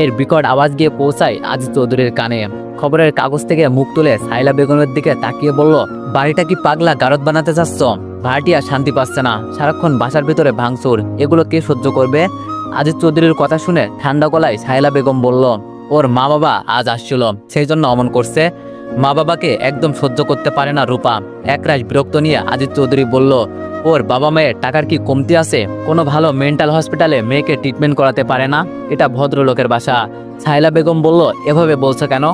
এর বিকট আওয়াজ গিয়ে পৌঁছায় আজিজ চৌধুরীর কানে। খবরের কাগজ থেকে মুখ তুলে সাইলা বেগমের দিকে তাকিয়ে বলল, বাড়িটা কি পাগলা গারদ বানাতে চাচ্ছ? ভাড়াটিয়া শান্তি পাচ্ছে না, সারাক্ষণ বাসার ভিতরে ভাঙচুর, এগুলো কে সহ্য করবে? আজিজ চৌধুরীর কথা শুনে ঠান্ডা গলায় সাইলা বেগম বলল, ওর মা বাবা আজ আসছিল, সেই জন্য অমন করছে। মা বাবাকে একদম সহ্য করতে পারে না রূপা। একরাশ বিরক্ত নিয়ে আজিজ চৌধুরী বলল, ওর বাবা মায়ের টাকার কি কমতি আছে? কোনো ভালো মেন্টাল হসপিটালে মেয়েকে ট্রিটমেন্ট করাতে পারে না? এটা ভদ্রলোকের বাসা। সাইলা বেগম বলল, এভাবে বলছো কেন?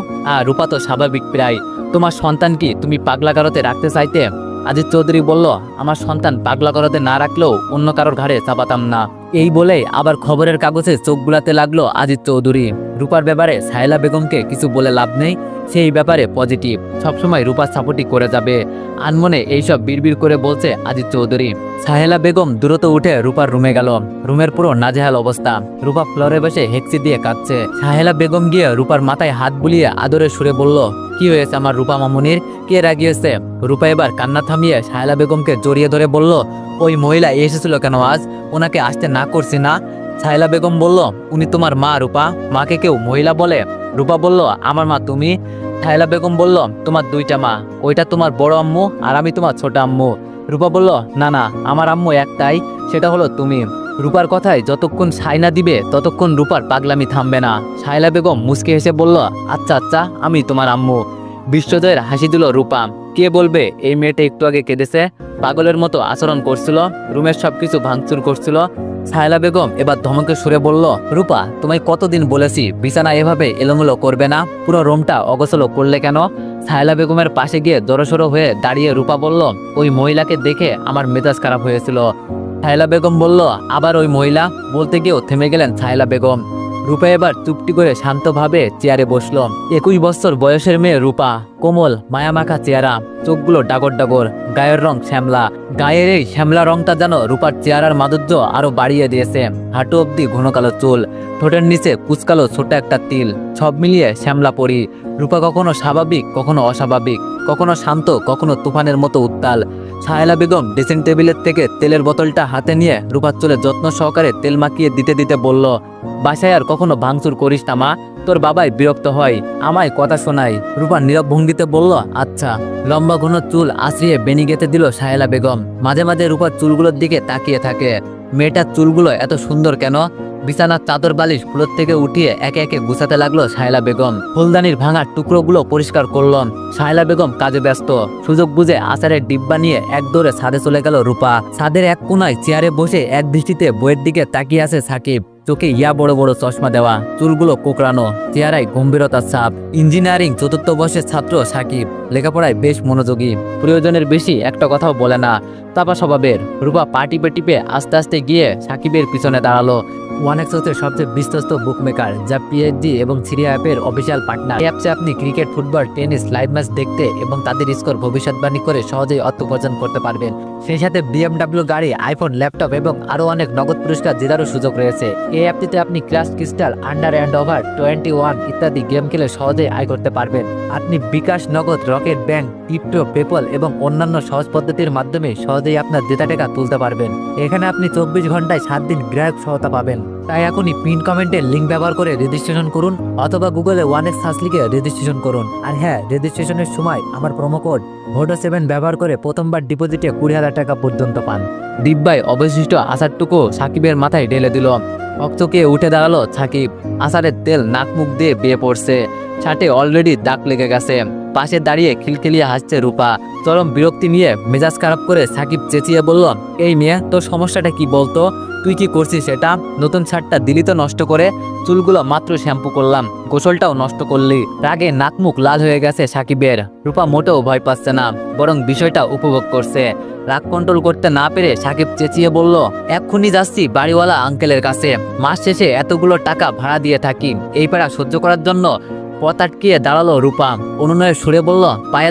রূপা তো স্বাভাবিক প্রায়। তোমার সন্তান কি তুমি পাগলাগারতে রাখতে চাইতে? আজিজ চৌধুরী বলল, আমার সন্তান পাগলাগারতে না রাখলেও অন্য কারোর ঘাড়ে চাপাতাম না। এই বলেই আবার খবরের কাগজে চোখ বুলাতে লাগলো আজিজ চৌধুরী। রূপার ব্যাপারে সাইলা বেগমকে কিছু বলে লাভ নেই, সেই ব্যাপারে পজিটিভ, সবসময় রূপার সাপোর্টই করে যাবে। আনমনে এইসব বিড়বিড় করে বলছে আজিজ চৌধুরী। সাহেলা বেগম দ্রুত উঠে রূপার রুমে গেল। রুমের পুরো নাজেহাল অবস্থা। রূপা ফ্লোরে বসে হেক্সি দিয়ে কাঁদছে। সাহেলা বেগম গিয়ে রূপার মাথায় হাত বুলিয়ে আদরের সুরে বলল, কি হয়েছে আমার রূপা মামুনির? কে রাগিয়েছে? রূপা এবার কান্না থামিয়ে সাহেলা বেগমকে জড়িয়ে ধরে বলল, ওই মহিলা এসেছিল কেন আজ? ওনাকে আসতে না করছি না? সাহেলা বেগম বলল, উনি তোমার মা রূপা, মাকে কেউ মহিলা বলে? রূপা বলল, আমার মা তুমি। সাহেলা বেগম বলল, তোমার দুইটা মা, ওইটা তোমার বড় আম্মু আর আমি তোমার ছোট আম্মু। রূপা বলল, না না, আমার আম্মু একটাই, সেটা হলো তুমি। রূপার কথায় যতক্ষণ সাই না দিবে ততক্ষণ রূপার পাগলামি থামবে না। সাহেলা বেগম মুচকে হেসে বলল, আচ্ছা আচ্ছা, আমি তোমার আম্মু। বিশ্বজয়ের হাসি দিল রূপা। কে বলবে এই মেয়েটা একটু আগে কেঁদেছে, পাগলের মতো আচরণ করছিল, রুমের সবকিছু ভাঙচুর করছিল। সাহেলা বেগম এবার ধমকে সুরে বলল, রূপা, তোমায় কতদিন বলেছি বিছানা এভাবে এলোমেলো করবে না, পুরো রুমটা অগোছলো করলে কেন? সাহেলা বেগমের পাশে গিয়ে জড়সড়ো হয়ে দাঁড়িয়ে রূপা বলল, ওই মহিলাকে দেখে আমার মেজাজ খারাপ হয়েছিল। সাহেলা বেগম বলল, আবার ওই মহিলা? বলতে গিয়েও থেমে গেলেন সাহেলা বেগম। রূপা এবার চুপটি করে শান্তভাবে চেয়ারে বসলো। 21 বছর বয়সের মেয়ে রূপা, কোমল মায়ামাখা চেহারা, চোখগুলো ডাগর ডাগর, গায়ের রং শ্যামলা। গায়ের এই শ্যামলা রংটা যেন রূপার চেহারার মাধুর্য আরো বাড়িয়ে দিয়েছে। হাঁটু অব্দি ঘন কালো চুল, ঠোঁটের নিচে কুচকালো ছোট একটা তিল, সব মিলিয়ে শ্যামলা পরি। রূপা কখনো স্বাভাবিক, কখনো অস্বাভাবিক, কখনো শান্ত, কখনো তুফানের মতো উত্তাল। সাহেলা বেগম ড্রেসিং টেবিলের থেকে তেলের বোতলটা হাতে নিয়ে রূপার চুলে যত্ন সহকারে তেল মাখিয়ে দিতে দিতে বলল, বাসায় আর কখনো ভাঙচুর করিস না মা, তোর বাবাই বিরক্ত হয়, আমায় কথা শোনায়। রূপা নীরব ভঙ্গিতে বলল, আচ্ছা। লম্বা ঘন চুল আশ্রিয়ে বেনি গেতে দিল সাহেলা বেগম। মাঝে মাঝে রূপার চুলগুলোর দিকে তাকিয়ে থাকে। মেয়েটার চুলগুলো এত সুন্দর কেন? বিছানার চাদর বালিশ ফুলোর থেকে উঠিয়ে একে একে গুছাতে লাগলো সাহেলা বেগম। ফুলদানির ভাঙা টুকরোগুলো পরিষ্কার করল। সাহেলা বেগম কাজে ব্যস্ত। সুযোগ বুঝে আচারের ডিব্বা নিয়ে এক দৌড়ে ছাদে চলে গেল রূপা। ছাদের এক কোনায় চেয়ারে বসে এক দৃষ্টিতে বইয়ের দিকে তাকিয়ে আছে সাকিব। চোখে ইয়া বড় বড় চশমা দেওয়া, চুলগুলো কোকড়ানো, চেহারায় গম্ভীরতার ছাপ। ইঞ্জিনিয়ারিং চতুর্থ বর্ষের ছাত্র সাকিব, লেখাপড়ায় বেশ মনোযোগী, প্রয়োজনের বেশি একটা কথাও বলে না, তাপা স্বভাবের। রূপা পা টিপে টিপে আস্তে আস্তে গিয়ে সাকিবের পিছনে দাঁড়ালো। ওয়ানেক্সের সবচেয়ে বিশ্বস্ত বুকমেকার, যা পিএইচডি এবং সিরিয়া অ্যাপের অফিসিয়াল পার্টনার। এই অ্যাপসে আপনি cricket, football, tennis live match দেখতে এবং তাদের স্কোর ভবিষ্যৎবাণী করে সহজেই অর্থ উপার্জন করতে পারবেন। সেই সাথে BMW গাড়ি, আইফোন, ল্যাপটপ এবং আরও অনেক নগদ পুরস্কার জেতারও সুযোগ রয়েছে। এই অ্যাপটিতে আপনি class crystal, under and over 21 ইত্যাদি গেম খেলে সহজেই আয় করতে পারবেন। আপনি বিকাশ, নগদ, রকেট ব্যাংক, ক্রিপ্টো, পেপল এবং অন্যান্য সহজ পদ্ধতির মাধ্যমে সহজেই আপনার জেতা টাকা তুলতে পারবেন। এখানে আপনি 24 ঘন্টায় 7 দিন গ্রাহক সহায়তা পাবেন। তাই এখনই পিন কমেন্টের লিঙ্ক ব্যবহার করে রেজিস্ট্রেশন করুন অথবা গুগলে 1x সার্চ লিখে রেজিস্ট্রেশন করুন। আর হ্যাঁ, রেজিস্ট্রেশনের সময় আমার প্রোমো কোড VODO7 ব্যবহার করে প্রথমবার ডিপোজিটে 20,000 টাকা পর্যন্ত পান। ডিব্বায় অবশিষ্ট আচারটুকু সাকিবের মাথায় ঢেলে দিল। অকচকে উঠে দাঁড়ালো সাকিব। আচারের তেল নাক মুখ দিয়ে বেয়ে পড়ছে। শার্টে অলরেডি দাগ লেগে গেছে। পাশে দাঁড়িয়ে খিলখিলিয়ে হাসছে রূপা। চরম বিরক্তি নিয়ে মেজাজ খারাপ করে সাকিব চেঁচিয়ে বলল, এই মেয়ে, তোর সমস্যাটা কি বলতো? তুই কি করছিস সেটা? নতুন শার্টটা দিলি তো নষ্ট করে, চুলগুলো মাত্র শ্যাম্পু করলাম, গোসলটাও নষ্ট করলি। রাগে নাক মুখ লাল হয়ে গেছে সাকিবের। রূপা মোটেও ভয় পাচ্ছে না, বরং বিষয়টা উপভোগ করছে। রাগ কন্ট্রোল করতে না পেরে সাকিব চেঁচিয়ে বলল, এক্ষুনি যাচ্ছি বাড়িওয়ালা আঙ্কেলের কাছে, মাস শেষে এতগুলো টাকা ভাড়া দিয়ে থাকি, এই পাড়া সহ্য করার জন্য। পথ আটকিয়ে দাঁড়ালো রূপা। অনুনয়ের সুরে বলল, পায়ে